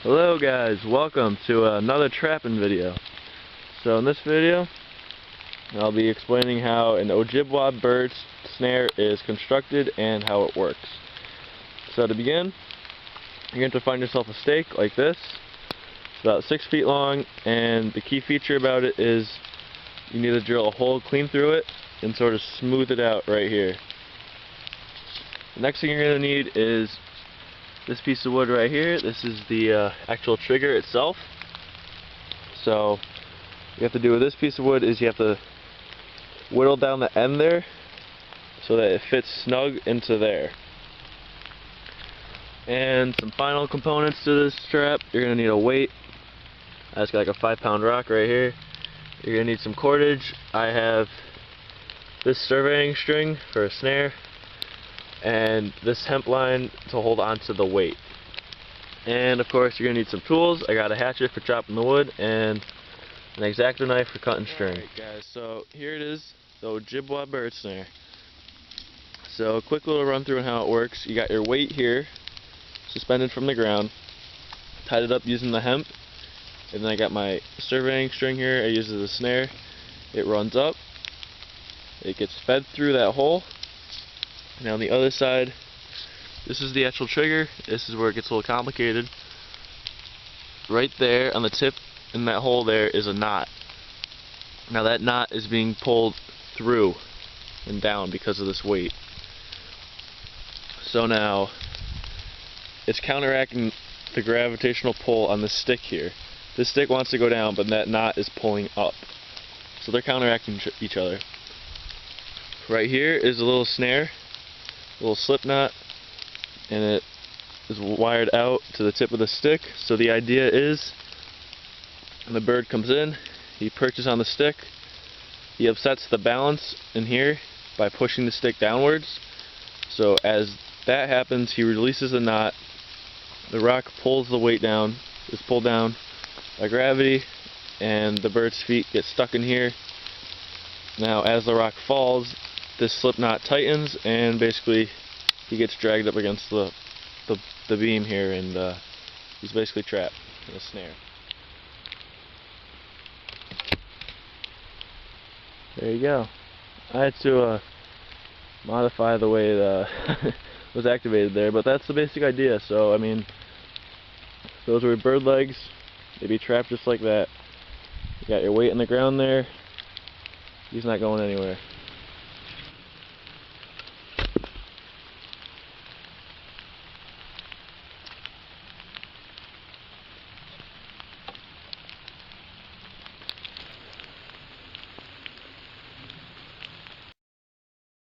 Hello guys, welcome to another trapping video. So in this video, I'll be explaining how an ojibwa bird snare is constructed and how it works. So to begin, you're going to find yourself a stake like this. It's about 6 feet long, and the key feature about it is you need to drill a hole clean through it and sort of smooth it out right here. The next thing you're going to need is this piece of wood right here. This is the actual trigger itself. So what you have to do with this piece of wood is you have to whittle down the end there so that it fits snug into there. And some final components to this trap: you're going to need a weight. I just got like a 5-pound rock right here. You're going to need some cordage. I have this surveying string for a snare, and this hemp line to hold onto the weight. And of course you're going to need some tools. I got a hatchet for chopping the wood and an X-Acto knife for cutting string. Alright guys, so here it is, the ojibwa bird snare. So a quick little run through on how it works. You got your weight here, suspended from the ground, tied it up using the hemp, and then I got my surveying string here I use as a snare. It runs up, it gets fed through that hole. Now on the other side, this is the actual trigger. This is where it gets a little complicated. Right there on the tip in that hole there is a knot. Now that knot is being pulled through and down because of this weight. So now it's counteracting the gravitational pull on the stick here. This stick wants to go down, but that knot is pulling up. So they're counteracting each other. Right here is a little snare, a little slip knot, and it is wired out to the tip of the stick. So the idea is, when the bird comes in, he perches on the stick, he upsets the balance in here by pushing the stick downwards. So as that happens, he releases the knot, the rock pulls the weight down, is pulled down by gravity, and the bird's feet get stuck in here. Now as the rock falls, this slip knot tightens, and basically he gets dragged up against the beam here, and he's basically trapped in a snare. There you go. I had to modify the way it was activated there, but that's the basic idea. So I mean, those were bird legs. They'd be trapped just like that. You got your weight in the ground there. He's not going anywhere.